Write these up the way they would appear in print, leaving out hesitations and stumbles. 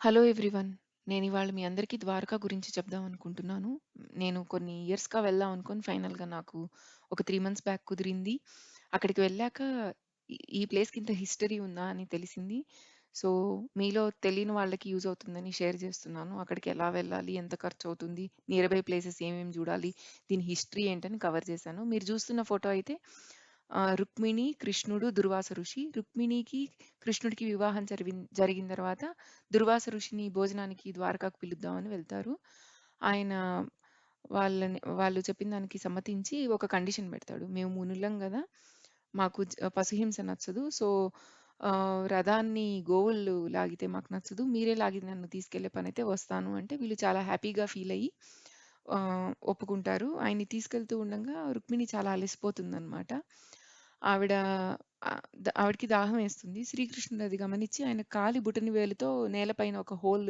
Hello everyone. నేనివాళ మీ అందరికీ ద్వారకా గురించి చెప్దామనుకుంటున్నాను. నేను కొన్ని ఇయర్స్‌గా వెళ్దాం అనుకోని ఫైనల్‌గా నాకు ఒక 3 మంత్స్ బ్యాక్ కుదిరింది. అక్కడికి వెళ్ళాక ఈ ప్లేస్‌కి ఇంత హిస్టరీ ఉందా అని తెలిసింది. సో, మీలో తెలియని వాళ్ళకి యూజ్ అవుతుందని షేర్ చేస్తున్నాను. అక్కడికి ఎలా వెళ్ళాలి? ఎంత ఖర్చవుతుంది? నియర్ బై ప్లేసెస్ ఏమేమి చూడాలి? దీని హిస్టరీ ఏంటని కవర్ చేశాను. మీరు చూస్తున్న ఫోటో అయితే రుక్మిణి, కృష్ణుడు, దుర్వాస ఋషి. రుక్మిణికి, కృష్ణుడికి వివాహం జరిగిన తర్వాత దుర్వాస ఋషిని భోజనానికి ద్వారకాకు పిలుద్దామని వెళ్తారు. ఆయన వాళ్ళు చెప్పిన దానికి సమ్మతించి ఒక కండిషన్ పెడతాడు. మేము మునులం గదా! మాకు పశుహింస నచ్చదు. సో, రథాన్ని గోవులు లాగితే మాకు నచ్చదు. మీరే లాగి నన్ను తీసుకెళ్ళే పనైతే వస్తాను అంటే వీళ్ళు చాలా హ్యాపీగా ఫీల్ అయ్యి ఒప్పుకుంటారు. ఆయన్ని తీసుకెళ్తూ ఉండంగా రుక్మిణి చాలా అలసిపోతుందనమాట. ఆవిడ ఆవిడకి దాహం వేస్తుంది. శ్రీకృష్ణుడు అది గమనించి ఆయన కాలి బుటన వేలుతో నేలపైన ఒక హోల్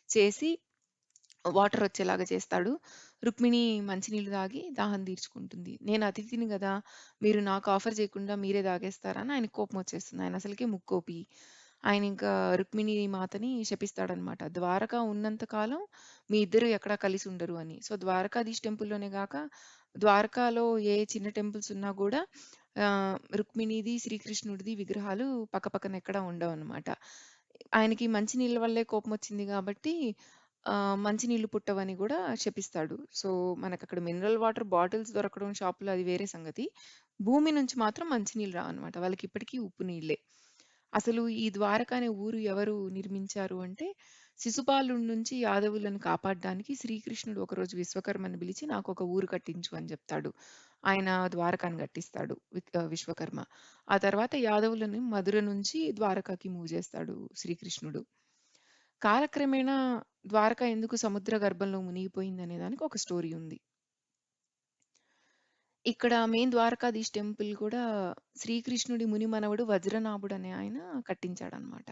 చేసి వాటర్ వచ్చేలాగా చేస్తాడు. రుక్మిణి మంచినీళ్ళు తాగి దాహం తీర్చుకుంటుంది. నేను అతిథిని గదా! మీరు నాకు ఆఫర్ చేయకుండా మీరే తాగేస్తారా అని ఆయనకి కోపం వచ్చేస్తుంది. ఆయన అసలకే ముక్కోపి. ఆయన ఇంకా రుక్మిణి మాతని శపిస్తాడనమాట. ద్వారక ఉన్నంత కాలం మీ ఇద్దరు ఎక్కడా కలిసి ఉండరు అని. సో, ద్వారకాధీష్ టెంపుల్‌లోనే గాక ద్వారకాలో ఏ చిన్న టెంపుల్స్ ఉన్నా గూడా రుక్మిణిది, శ్రీకృష్ణుడిది విగ్రహాలు పక్కపక్కన ఎక్కడా ఉండవనమాట. ఆయనకి మంచి నీళ్ళ వల్లే కోపమొచ్చింది గాబట్టి మంచినీళ్ళు పుట్టవని గూడా శపిస్తాడు. సో, మనకక్కడ మినరల్ వాటర్ బాటిల్స్ దొరకడం షాపులో అది వేరే సంగతి. భూమి నుంచి మాత్రం మంచినీళ్ళు రావనమాట. వాళ్ళకిప్పటికీ ఉప్పు నీళ్ళే. అసలు ఈ ద్వారక అనే ఊరు ఎవరు నిర్మించారు అంటే, శిశుపాలుడి నుంచి యాదవులను కాపాడడానికి శ్రీకృష్ణుడు ఒకరోజు విశ్వకర్మని పిలిచి నాకొక ఊరు కట్టించు అని జెప్తాడు. ఆయన ద్వారకాను కట్టిస్తాడు విశ్వకర్మ. ఆ తర్వాత యాదవులని మధుర నుంచి ద్వారకాకి మూవ్ జేస్తాడు శ్రీకృష్ణుడు. కాలక్రమేణా ద్వారక ఎందుకు సముద్ర గర్భంలో మునిగిపోయిందనే దానికి ఒక స్టోరీ ఉంది. ఇక్కడ మెయిన్ ద్వారకాధీష్ టెంపుల్ కూడా శ్రీకృష్ణుడి ముని మనవడు వజ్రనాభుడు అనే ఆయన కట్టించాడనమాట.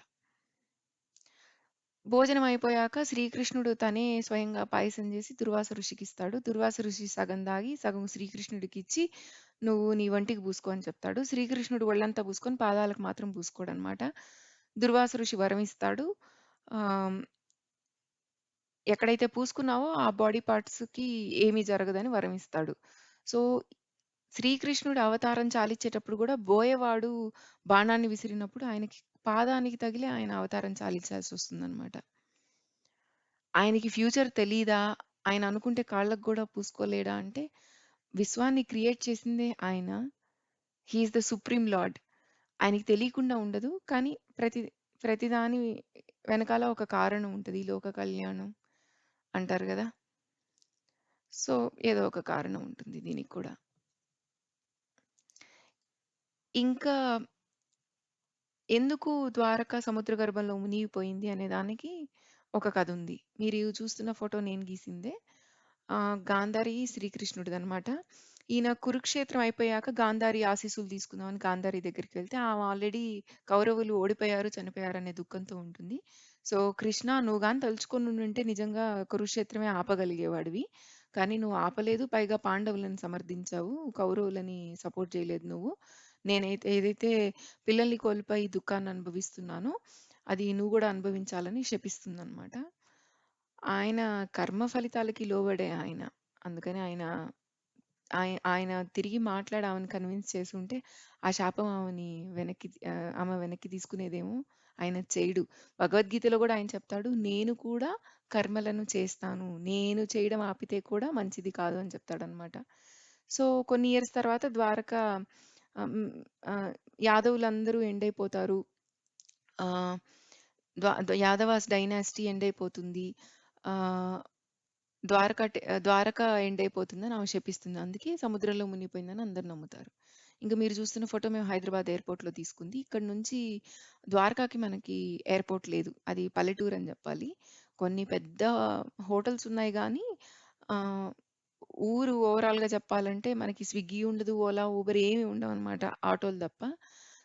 భోజనం అయిపోయాక శ్రీకృష్ణుడు తనే స్వయంగా పాయసం చేసి దుర్వాస ఋషికిస్తాడు. దుర్వాస ఋషి సగం దాగి సగం శ్రీకృష్ణుడికిచ్చి నువ్వు నీ వంటికి పూసుకో అని చెప్తాడు. శ్రీకృష్ణుడు ఒళ్ళంతా పూసుకొని పాదాలకు మాత్రం పూసుకోడనమాట. దుర్వాస ఋషి వరం ఇస్తాడు. ఆహ్, ఎక్కడైతే పూసుకున్నావో ఆ బాడీ పార్ట్స్‌కి ఏమీ జరగదని వరం ఇస్తాడు. సో, శ్రీకృష్ణుడు అవతారం చాలిచ్చేటప్పుడు గూడా బోయవాడు బాణాన్ని విసిరినప్పుడు ఆయనకి పాదానికి తగిలి ఆయన అవతారం చాలించాల్సొస్తుందనమాట. ఆయనకి ఫ్యూచర్ తెలీదా? ఆయన అనుకుంటే కాళ్ళకి గూడా పూసుకోలేడా అంటే, విశ్వాన్ని క్రియేట్ చేసిందే ఆయన. He is the supreme lord. ఆయనకి తెలియకుండా ఉండదు. కానీ ప్రతిదాని వెనకాల ఒక కారణం ఉంటది. లోక కళ్యాణం అంటారు గదా! సో, ఏదో ఒక కారణం ఉంటుంది దీనికి కూడా. ఇంకా ఎందుకు ద్వారక సముద్ర గర్భంలో మునిగిపోయింది అనే దానికి ఒక కథుంది. మీరు చూస్తున్న ఫోటో నేను గీసిందే. గాంధారి శ్రీకృష్ణుడిదనమాట. ఈయన కురుక్షేత్రం అయిపోయాక గాంధారి ఆశీస్సులు తీసుకుందామని గాంధారి దగ్గరికి వెళ్తే ఆమె ఆల్రెడీ కౌరవులు ఓడిపోయారు, చనిపోయారనే దుఃఖంతో ఉంటుంది. సో, కృష్ణ నువ్వు గాని తలుచుకొనుండుంటే నిజంగా కురుక్షేత్రమే ఆపగలిగేవాడివి. కానీ నువ్వు ఆపలేదు. పైగా పాండవులను సమర్థించావు. కౌరవులని సపోర్ట్ చేయలేదు నువ్వు. ఏదైతే పిల్లల్ని కోల్పోయి దుఃఖాన్ని అనుభవిస్తున్నానో, అది నువ్వు గూడా అనుభవించాలని శపిస్తుందనమాట. ఆయన కర్మ ఫలితాలకి లోబడే ఆయన. అందుకని ఆయన తిరిగి మాట్లాడి ఆమెని కన్విన్స్ చేసుంటే, ఆ శాపం ఆమె వెనక్కి తీసుకునేదేమో ఆయన చేయడు. భగవద్గీతలో గూడా ఆయన చెప్తాడు, "నేను కూడా కర్మలను చేస్తాను. నేను చేయడం ఆపితే కూడా మంచిది కాదు" అని చెప్తాడనమాట. సో, కొన్ని ఇయర్స్ తర్వాత ద్వారక ఆహ్, హ్మ్, ఆహ్, యాదవులందరూ ఎండ్ అయిపోతారు. ఆహ్, యాదవాస్ డైనాస్టీ ఎండ్ అయిపోతుంది. ఆహ్, ద్వారక ఎండ్ అయిపోతుందని ఆమె శపిస్తుంది. అందుకే సముద్రంలో మునిగిపోయిందని అందరూ నమ్ముతారు. ఇంక మీరు చూస్తున్న ఫోటో మేము హైదరాబాద్ ఎయిర్‌పోర్ట్‌లో తీసుకుంది. ఇక్కడి నుంచి ద్వారకాకి మనకి ఎయిర్‌పోర్ట్ లేదు. అది పల్లెటూరు అని జెప్పాలి. కొన్ని పెద్ద హోటల్స్ ఉన్నాయి గానీ ఆహ్, ఊరు ఓవరాల్‌గా చెప్పాలంటే మనకి స్విగ్గీ ఉండదు, ఓలా, ఊబర్ ఏమి ఉండవనమాట. ఆటోలు తప్ప.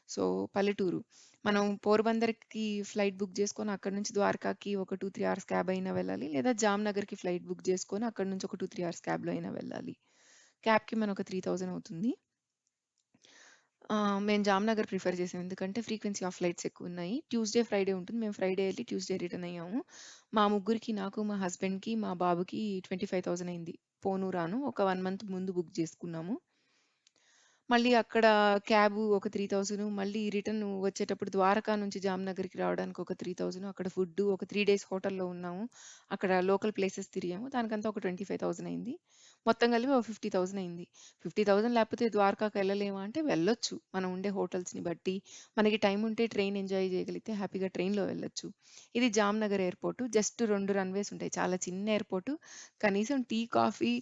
సో, పల్లెటూరు. మనం పోర్బందర్‌కి ఫ్లైట్ బుక్ చేసుకొని అక్కడి నుంచి ద్వారకాకి ఒక 2, 3 అవర్స్ క్యాబ్ అయినా వెళ్ళాలి. లేదా జామ్‌నగర్‌కి ఫ్లైట్ బుక్ చేసుకొని అక్కడి నుంచి ఒక 2, 3 అవర్స్ క్యాబ్‌లో అయినా వెళ్ళాలి. క్యాబ్‌కి మనకు 3000 అవుతుంది. మేము జామ్‌నగర్ ప్రిఫర్ చేసాం. ఎందుకంటే ఫ్రీక్వెన్సీ ఆఫ్ ఫ్లైట్స్ ఎక్కువున్నాయి. ట్యూస్‌డే, ఫ్రైడే ఉంటుంది. మేము ఫ్రైడే ఎళ్లి ట్యూస్‌డే రిటర్న్ అయ్యాము. మా ముగ్గురికి నాకు, మా హస్బెండ్‌కి, మా బాబుకి 25,000 అయింది. పోను, రాను. ఒక 1 మంత్ ముందు బుక్ చేసుకున్నాము. మళ్ళీ అక్కడ క్యాబు ఒక 3000 మళ్ళీ రిటర్న్ వచ్చేటప్పుడు ద్వారకా నుంచి జామ్‌నగర్‌కి రావడానికి ఒక 3000 అక్కడ ఫుడ్డు ఒక 3 డేస్ హోటల్‌లో ఉన్నాము. అక్కడ లోకల్ ప్లేసెస్ తిరిగాము. దానికంతా ఒక 25,000 అయింది. మొత్తం కలిపి ఒక 50,000 అయింది. 50,000 లేకపోతే ద్వారకాకి వెళ్ళలేమా అంటే వెళ్ళొచ్చు. మనం ఉండే హోటల్స్‌ని బట్టి. మనకి టైం ఉంటే ట్రైన్ ఎంజాయ్ చేయగలిగితే హ్యాపీగా ట్రైన్‌లో వెళ్ళొచ్చు. ఇది జామ్‌నగర్ ఎయిర్‌పోర్ట్. జస్ట్ 2 రన్‌వేస్ ఉంటాయి. చాలా చిన్న ఎయిర్‌పోర్ట్. కనీసం టీ, కాఫీ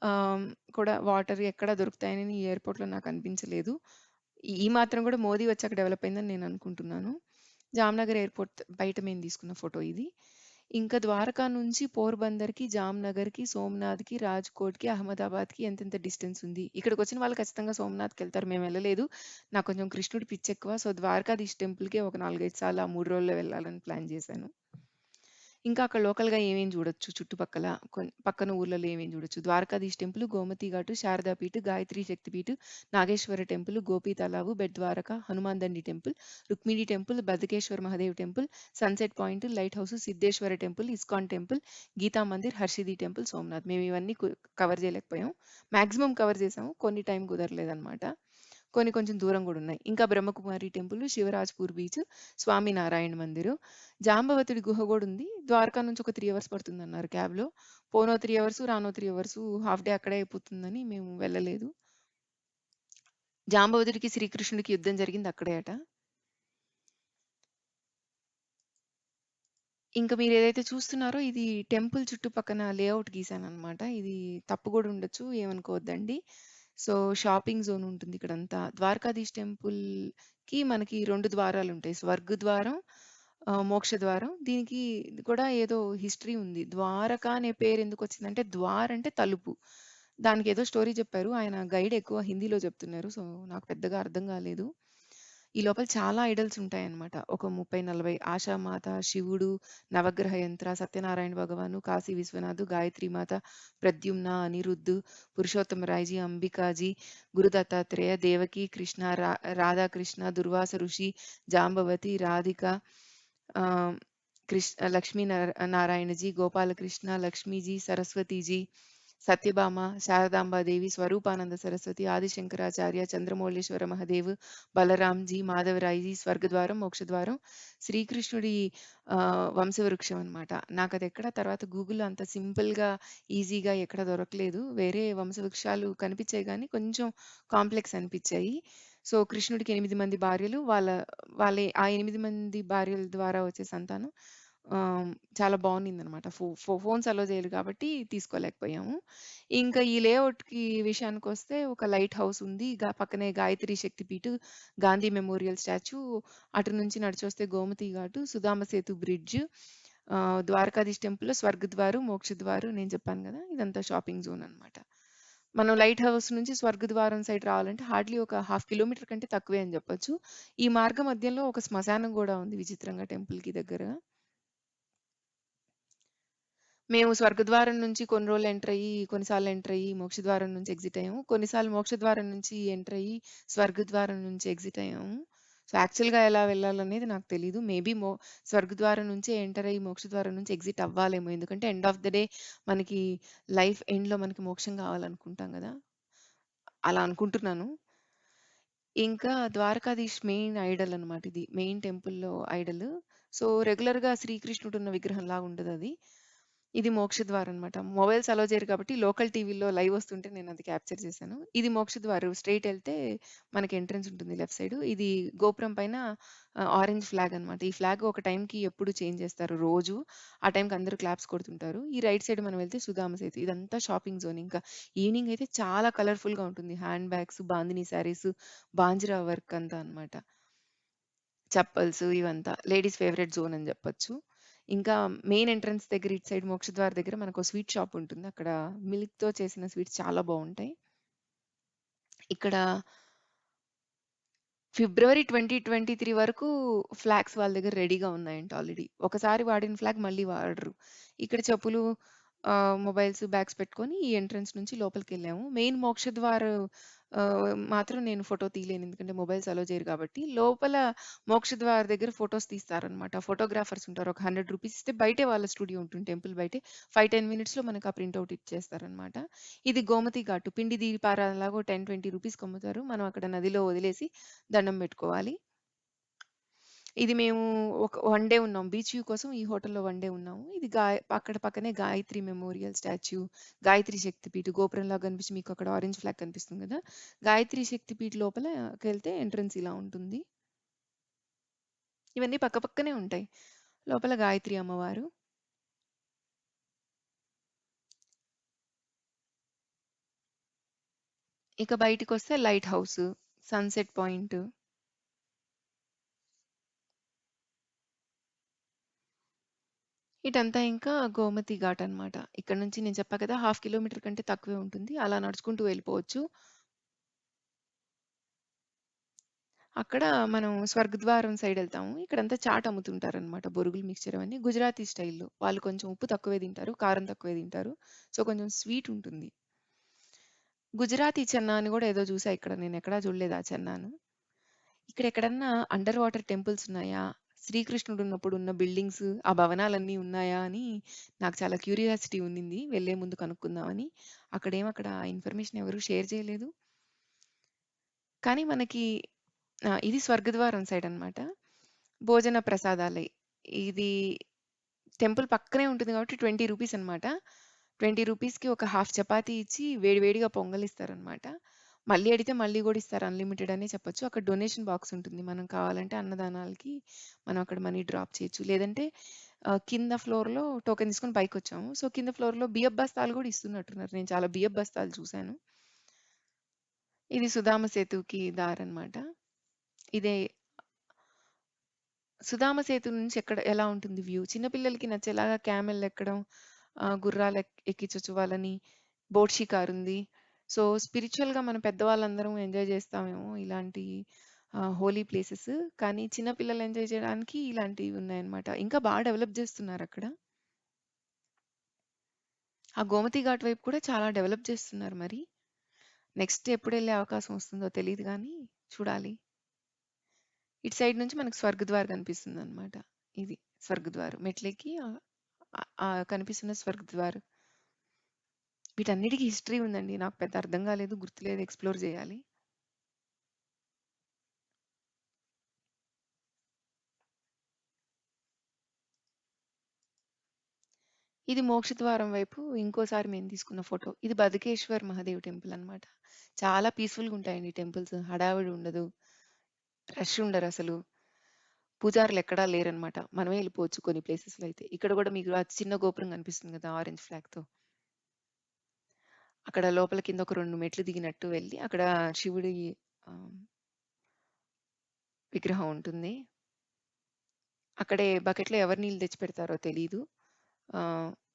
ఆహ్, కూడా వాటర్ ఎక్కడ దొరుకుతాయని ఈ ఎయిర్‌పోర్ట్‌లో నాకనిపించలేదు. ఈ మాత్రం కూడా మోదీ వచ్చాక డెవలప్ అయిందని నేననుకుంటున్నాను. జామ్‌నగర్ ఎయిర్‌పోర్ట్ బయట మేము తీసుకున్న ఫోటో ఇది. ఇంకా ద్వారకా నుంచి పోర్బందర్‌కి, జామ్‌నగర్‌కి, సోమనాథ్‌కి, రాజ్‌కోట్‌కి, అహ్మదాబాద్‌కి ఎంతెంత డిస్టెన్స్ ఉంది. ఇక్కడికొచ్చిన వాళ్ళు ఖచ్చితంగా సోమనాథ్‌కెళ్తారు. మేమెళ్ళలేదు. నాకు కొంచెం కృష్ణుడి పిచ్చెక్కువ. సో, ద్వారకాధీష్ టెంపుల్‌కే ఒక 4, 5 సార్లు ఆ 3 రోజుల్లో వెళ్ళాలని ప్లాన్ చేశాను. ఇంకా అక్కడ లోకల్‌గా ఏమేం జూడొచ్చు చుట్టుపక్కల పక్కన ఊర్లలో ఏమేం జూడొచ్చు. Dwarkadhish temple, Gomti Ghat, Sharada Peeth, Gayatri Shaktipeeth, Nageshwar temple, Gopi Talav, Bet Dwarka, Hanuman Dandi temple, Rukmini temple, Bhadkeshwar Mahadev temple, sunset point, lighthouse, Siddheshwar temple, ISKCON temple, Gita Mandir, Harshidhi temple, Somnath. మేము ఇవన్నీ కవర్ చేయలేకపోయాం. మాక్సిమం కవర్ చేసాము. కొన్ని టైం కుదరలేదనమాట. కొన్ని కొంచెం దూరం గూడా ఉన్నాయి. ఇంకా బ్రహ్మకుమారి టెంపుల్, శివరాజ్‌పూర్ బీచ్, స్వామినారాయణ మందిరు, జాంబవతుడి గుహ గూడా ఉంది. ద్వారకా నుంచి ఒక 3 అవర్స్ పడుతుందన్నారు క్యాబ్‌లో. పోనో 3 అవర్స్, రానో 3 అవర్స్ హాఫ్ డే అక్కడే అయిపోతుందని మేము వెళ్ళలేదు. జాంబవతుడికి, శ్రీకృష్ణుడికి యుద్ధం జరిగింది అక్కడే అట. ఇంక మీరేదైతే చూస్తున్నారో ఇది టెంపుల్ చుట్టుపక్కన లేఔట్ గీశాననమాట. ఇది తప్పు గూడా ఉండొచ్చు. ఏమనుకోవద్దండి. సో, షాపింగ్ జోన్ ఉంటుంది ఇక్కడంతా. ద్వారకాధీష్ టెంపుల్‌కి మనకి 2 ద్వారాలుంటాయి. స్వర్గ్ ద్వారం, మోక్ష ద్వారం. దీనికి కూడా ఏదో హిస్టరీ ఉంది. ద్వారక అనే పేరెందుకొచ్చిందంటే ద్వార్ అంటే తలుపు. దానికేదో స్టోరీ చెప్పారు. ఆయన గైడ్ ఎక్కువ హిందీలో చెప్తున్నారు. సో, నాకు పెద్దగా అర్థం కాలేదు. ఈ లోపల చాలా ఐడల్స్ ఉంటాయన్నమాట. ఒక 30, 40 ఆషామాత, శివుడు, నవగ్రహ యంత్ర, సత్యనారాయణ భగవాను, కాశీ విశ్వనాథ్, గాయత్రీమాత, ప్రద్యుమ్న, అనిరుద్ధ్, పురుషోత్తమరాయజీ, అంబికాజీ, గురు దత్తాత్రేయ, దేవకి, కృష్ణ, రాధాకృష్ణ, దుర్వాస ఋషి, జాంబవతి, రాధిక, ఆహ్, లక్ష్మీ నారాయణజీ, గోపాలకృష్ణ, లక్ష్మీజీ, సరస్వతీజీ, సత్యభామ, శారదాంబాదేవి, స్వరూపానంద సరస్వతి, ఆదిశంకరాచార్య, చంద్రమౌళీశ్వర మహదేవ్, బలరాంజీ, మాధవరాయజీ, స్వర్గద్వారం, మోక్షద్వారం, శ్రీకృష్ణుడి వంశవృక్షం అనమాట. నాకది ఎక్కడ తర్వాత గూగుల్‌లో అంత సింపుల్‌గా, ఈజీగా ఎక్కడ దొరకలేదు. వేరే వంశవృక్షాలు కనిపించాయి గానీ, కొంచెం కాంప్లెక్స్ అనిపించాయి. సో, కృష్ణుడికి 8 మంది భార్యలు. ఆ 8 మంది భార్యల ద్వారా వచ్చే సంతానం ఆహ్, చాలా బావుండిందనమాట. ఫోన్స్ అలో చేయరు కాబట్టి తీసుకోలేకపోయాము. ఇంకా ఈ లేఔట్‌కి విషయానికొస్తే ఒక లైట్ హౌస్ ఉంది. పక్కనే గాయత్రి శక్తిపీఠ్, గాంధీ మెమోరియల్ స్టాచ్యూ, అటు నుంచి నడిచొస్తే గోమతి ఘాటు, సుదామ సేతు బ్రిడ్జ్, ద్వారకాధీష్ టెంపుల్‌లో స్వర్గద్వారం, మోక్షద్వారం నేను చెప్పాను గదా! ఇదంతా షాపింగ్ జోన్ అనమాట. మనం లైట్ హౌస్ నుంచి స్వర్గద్వారం సైడ్ రావాలంటే హార్డ్‌లీ ఒక హాఫ్ కిలోమీటర్ కంటే తక్కువే అని జెప్పొచ్చు. ఈ మార్గ మధ్యంలో ఒక శ్మశానం గూడా ఉంది విచిత్రంగా టెంపుల్‌కి దగ్గరగా. మేము స్వర్గద్వారం నుంచి కొన్ని రోజులు కొన్నిసార్లు ఎంటర్ అయ్యి మోక్షద్వారం నుంచి ఎగ్జిట్ అయ్యాము. కొన్నిసార్లు మోక్షద్వారం నుంచి ఎంటర్ అయ్యి స్వర్గద్వారం నుంచి ఎగ్జిట్ అయ్యాము. సో, యాక్చువల్‌గా ఎలా వెళ్ళాలనేది నాకు తెలీదు. మేబీ స్వర్గద్వారం నుంచే ఎంటర్ అయ్యి మోక్షద్వారం నుంచి ఎగ్జిట్ అవ్వాలేమో. ఎందుకంటే ఎండ్ ఆఫ్ ద డే మనకి లైఫ్ ఎండ్‌లో మనకి మోక్షం కావాలనుకుంటాం గదా! అలా అనుకుంటున్నాను. ఇంకా ద్వారకాధీష్ మెయిన్ ఐడల్ అన్నమాట ఇది. మెయిన్ టెంపుల్‌లో ఐడల్. సో, రెగ్యులర్‌గా శ్రీకృష్ణుడున్న విగ్రహంలాగా ఉండదది. ఇది మోక్షద్వారం అన్నమాట. మొబైల్స్ అలో చేయరు కాబట్టి లోకల్ టీవీలో లైవ్ వస్తుంటే నేనది క్యాప్చర్ చేశాను. ఇది మోక్షద్వారం. స్ట్రెయిట్ ఎళ్తే మనకి ఎంట్రన్స్ ఉంటుంది లెఫ్ట్ సైడు. ఇది గోపురం పైన ఆరెంజ్ ఫ్లాగ్ అన్నమాట. ఈ ఫ్లాగ్ ఒక టైంకి ఎప్పుడు చేంజ్ చేస్తారు రోజు. ఆ టైంకి అందరూ క్లాప్స్ కొడుతుంటారు. ఈ రైట్ సైడ్ మనం వెళ్తే సుదామ సేతు. ఇదంతా షాపింగ్ జోన్. ఇంకా ఈవినింగ్ అయితే చాలా కలర్‌ఫుల్‌గా ఉంటుంది. Hand bags, Bandhani saris, Banjara work అంతా అన్నమాట. చెప్పల్స్ ఇవంతా. లేడీస్ ఫేవరెట్ జోన్ అని జెప్పొచ్చు. ఇంకా మెయిన్ ఎంట్రన్స్ దగ్గర ఇటు సైడ్ మోక్షద్వార్ దగ్గర మనకో స్వీట్ షాప్ ఉంటుంది. అక్కడ మిల్క్‌తో చేసిన స్వీట్స్ చాలా బావుంటాయి. ఇక్కడ ఫిబ్రవరి 2023 వరకు ఫ్లాగ్స్ వాళ్ళ దగ్గర రెడీగా ఉన్నాయంట ఆల్రెడీ. ఒకసారి వాడిన ఫ్లాగ్ మళ్ళీ వాడరు. ఇక్కడ చెప్పులు, మొబైల్స్, బ్యాగ్స్ పెట్టుకొని ఈ ఎంట్రన్స్ నుంచి లోపలికెళ్ళాము. మెయిన్ మోక్షద్వార్ మాత్రం నేను ఫోటో తీయలేను. ఎందుకంటే మొబైల్స్ అలో చేయరు కాబట్టి. లోపల మోక్షద్వార్ దగ్గర ఫోటోస్ తీస్తారనమాట. ఫోటోగ్రాఫర్స్ ఉంటారు. ఒక రూ. 100 ఇస్తే బయటే వాళ్ళ స్టూడియో ఉంటుంది టెంపుల్ బయటే. 5, 10 మినిట్స్‌లో మనకు ఆ ప్రింటౌట్ ఇచ్చేస్తారనమాట. ఇది గోమతి ఘాటు. పిండి దీపారాధనలాగా ఓ 10, 20 రూపీస్‌కి అమ్ముతారు. మనం అక్కడ నదిలో వదిలేసి దండం పెట్టుకోవాలి. ఇది మేము ఒక వన్ డే ఉన్నాం. బీచ్ వ్యూ కోసం ఈ హోటల్‌లో వన్ డే ఉన్నాము. ఇది అక్కడ పక్కనే గాయత్రి మెమోరియల్ స్టాచ్యూ, గాయత్రి శక్తిపీఠ్ గోపురంలాగా కనిపించి మీకు అక్కడ ఆరెంజ్ ఫ్లాగ్ కనిపిస్తుంది కదా! గాయత్రి శక్తిపీఠ్ లోపలకెళ్తే ఎంట్రన్స్ ఇలా ఉంటుంది. ఇవన్నీ పక్కపక్కనే ఉంటాయి. లోపల గాయత్రి అమ్మవారు. ఇక బయటికొస్తే లైట్ హౌస్, సన్‌సెట్ పాయింట్. ఇటంతా ఇంకా గోమతి ఘాట్ అన్నమాట. ఇక్కడ నుంచి నేను చెప్పా కదా! హాఫ్ కిలోమీటర్ కంటే తక్కువే ఉంటుంది. అలా నడుచుకుంటూ వెళ్ళిపోవచ్చు. అక్కడ మనం స్వర్గద్వారం సైడ్ ఎళ్తాము. ఇక్కడంతా చాట్ అమ్ముతుంటారనమాట. బొరుగులు మిక్స్చర్ అవన్నీ గుజరాతీ స్టైల్‌లో. వాళ్ళు కొంచెం ఉప్పు తక్కువే తింటారు. కారం తక్కువే తింటారు. సో, కొంచెం స్వీట్ ఉంటుంది. గుజరాతీ చెన్నా అని గూడా ఏదో చూసా ఇక్కడ. నేనెక్కడా చూడలేదు ఆ చెన్నాను. ఇక్కడెక్కడన్నా అండర్ వాటర్ టెంపుల్స్ ఉన్నాయా? శ్రీకృష్ణుడు ఉన్నప్పుడు ఉన్న బిల్డింగ్స్, ఆ భవనాలన్నీ ఉన్నాయా అని నాకు చాలా క్యూరియాసిటీ ఉండింది. వెళ్ళే ముందు కనుక్కుందామని. అక్కడ ఇన్ఫర్మేషన్ ఎవరు షేర్ చేయలేదు. కానీ మనకి ఇది స్వర్గద్వారం సైడ్ అన్నమాట. భోజన ప్రసాదాలే. ఇది టెంపుల్ పక్కనే ఉంటుంది కాబట్టి రూ. 20 అన్నమాట. రూ. 20కి ఒక హాఫ్ చపాతీ ఇచ్చి వేడి వేడిగా పొంగలిస్తారన్నమాట. మళ్ళీ అడిగితే మళ్ళీ గూడా ఇస్తారు. అన్‌లిమిటెడ్ అనే చెప్పొచ్చు. అక్కడ డొనేషన్ బాక్స్ ఉంటుంది. మనం కావాలంటే అన్నదానాలకి మనం అక్కడ మనీ డ్రాప్ చేయొచ్చు. లేదంటే కింద ఫ్లోర్‌లో టోకెన్ తీసుకొని పైకొచ్చాము. సో, కింద ఫ్లోర్‌లో బియ్యపు బస్తాలు గూడా ఇస్తున్నట్టున్నారు. నేను చాలా బియ్యపు బస్తాలు చూసాను. ఇది సుధామ సేతుకి దారన్నమాట. ఇదే సుధామ సేతు నుంచి ఎలా ఉంటుంది వ్యూ? చిన్న పిల్లలకి నచ్చేలాగా క్యామెల్ ఎక్కడం, గుర్రాలు ఎక్కించొచ్చు వాళ్ళని. బోట్ షికార్ ఉంది. సో, స్పిరిచ్యువల్‌గా మన పెద్దవాళ్ళందరం ఎంజాయ్ చేస్తామేమో ఇలాంటి హోలీ ప్లేసెస్. కానీ చిన్న పిల్లలు ఎంజాయ్ చేయడానికి ఇలాంటివి ఉన్నాయన్నమాట. ఇంకా బాగా డెవలప్ చేస్తున్నారక్కడ. ఆ గోమతి ఘాట్ వైపు కూడా చాలా డెవలప్ చేస్తున్నారు మరి. నెక్స్ట్ ఎప్పుడెళ్ళే అవకాశం వస్తుందో తెలీదు గానీ చూడాలి. ఇటు సైడ్ నుంచి మనకు స్వర్గద్వార్ కనిపిస్తుందన్నమాట. ఇది స్వర్గద్వార్. మెట్లెక్కి కనిపిస్తున్న స్వర్గద్వార్. వీటన్నిటికి హిస్టరీ ఉందండి. నాకు పెద్ద అర్థం కాలేదు. గుర్తులేదు. ఎక్స్‌ప్లోర్ చేయాలి. ఇది మోక్షద్వారం వైపు ఇంకోసారి మేము తీసుకున్న ఫోటో. ఇది బదకేశ్వర్ మహాదేవ్ టెంపుల్ అన్నమాట. చాలా పీస్‌ఫుల్‌గా ఉంటాయండి టెంపుల్స్. హడావిడి ఉండదు. రష్ ఉండరసలు. పూజారులు ఎక్కడా లేరనమాట. మనమే ఎళ్ళిపోవచ్చు కొన్ని ప్లేసెస్‌లో అయితే. ఇక్కడ గూడా మీకు ఆ చిన్న గోపురం కనిపిస్తుంది గదా! ఆరెంజ్ ఫ్లాగ్‌తో. అక్కడ లోపల కింద ఒక 2 మెట్లు దిగినట్టు వెళ్ళి అక్కడ శివుడి ఆహ్, విగ్రహం ఉంటుంది. అక్కడే బకెట్‌లో ఎవరు నీళ్ళు తెచ్చిపెడతారో తెలీదు.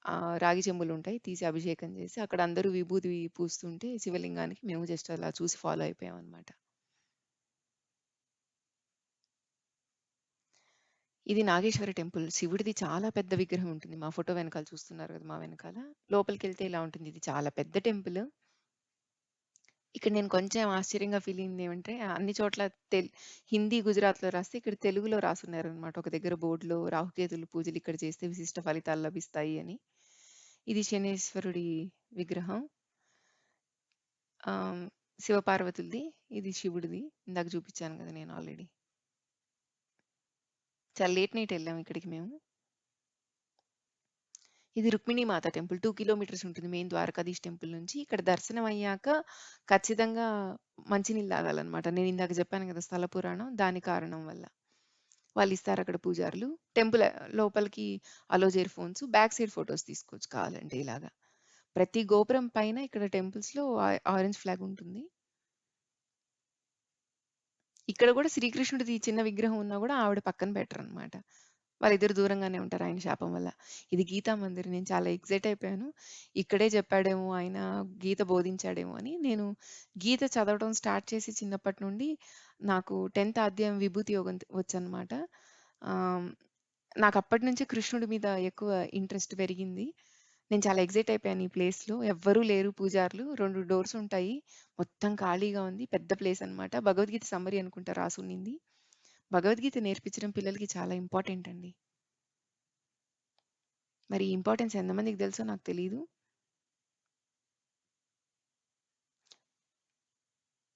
ఆహ్, రాగి చెంబులుంటాయి. తీసి అభిషేకం చేసి అక్కడ అందరూ విభూది పూస్తుంటే శివలింగానికి మేము జస్ట్ అలా చూసి ఫాలో అయిపోయామనమాట. ఇది నాగేశ్వర టెంపుల్. శివుడిది చాలా పెద్ద విగ్రహం ఉంటుంది. మా ఫోటో వెనకాల చూస్తున్నారు కదా! మా వెనకాల. లోపలికెళ్తే ఇలా ఉంటుంది. ఇది చాలా పెద్ద టెంపుల్. ఇక్కడ నేను కొంచెం ఆశ్చర్యంగా ఫీల్ అయిందేమంటే అన్ని చోట్ల హిందీ, గుజరాత్‌లో రాస్తే ఇక్కడ తెలుగులో రాసున్నారనమాట. ఒక దగ్గర బోర్డ్‌లో రాహుకేతుల పూజలు ఇక్కడ చేస్తే విశిష్ట ఫలితాలు లభిస్తాయి అని. ఇది శనేశ్వరుడి విగ్రహం. ఆహ్, శివపార్వతులది. ఇది శివుడిది. ఇందాక చూపించాను కదా నేను ఆల్రెడీ. చాలా లేట్ నైట్ ఎళ్ళాం ఇక్కడికి మేము. ఇది రుక్మిణీ మాత టెంపుల్. 2 కిలోమీటర్స్ ఉంటుంది మెయిన్ ద్వారకాధీష్ టెంపుల్ నుంచి. ఇక్కడ దర్శనం అయ్యాక ఖచ్చితంగా మంచినీళ్ళు తాగాలనమాట. నేను ఇందాక చెప్పాను కదా! స్థల పురాణం దాని కారణం వల్ల. వాళ్ళిస్తారక్కడ పూజారులు. టెంపుల్ లోపలికి అలో చేయరు ఫోన్స్. బ్యాక్ సైడ్ ఫోటోస్ తీసుకోవచ్చు కావాలంటే ఇలాగా. ప్రతి గోపురం పైన ఇక్కడ టెంపుల్స్‌లో ఆరెంజ్ ఫ్లాగ్ ఉంటుంది. ఇక్కడ గూడా శ్రీకృష్ణుడిది చిన్న విగ్రహం ఉన్నా గూడా ఆవిడ పక్కన బెటరనమాట. వాళ్ళిద్దరు దూరంగానే ఉంటారు ఆయన శాపం వల్ల. ఇది గీతా మందిర్. నేను చాలా ఎక్సైట్ అయిపోయాను. ఇక్కడే చెప్పాడేమో ఆయన గీత బోధించాడేమో అని. నేను గీత చదవడం స్టార్ట్ చేసి చిన్నప్పటి నుండి నాకు 10థ్ అధ్యాయం విభూతి యోగం వచ్చనమాట. ఆహ్, నాకప్పటి నుంచే కృష్ణుడి మీద ఎక్కువ ఇంట్రెస్ట్ పెరిగింది. నేను చాలా ఎక్సైట్ అయిపోయాను ఈ ప్లేస్‌లో. ఎవ్వరూ లేరు పూజారులు. 2 డోర్స్ ఉంటాయి. మొత్తం ఖాళీగా ఉంది. పెద్ద ప్లేస్ అన్నమాట. భగవద్గీత సమ్మరీ అనుకుంటా రాసుండింది. భగవద్గీత నేర్పించడం పిల్లలకి చాలా ఇంపార్టెంట్ అండి. మరి ఈ ఇంపార్టెన్స్ ఎంతమందికి తెలుసో నాకు తెలీదు.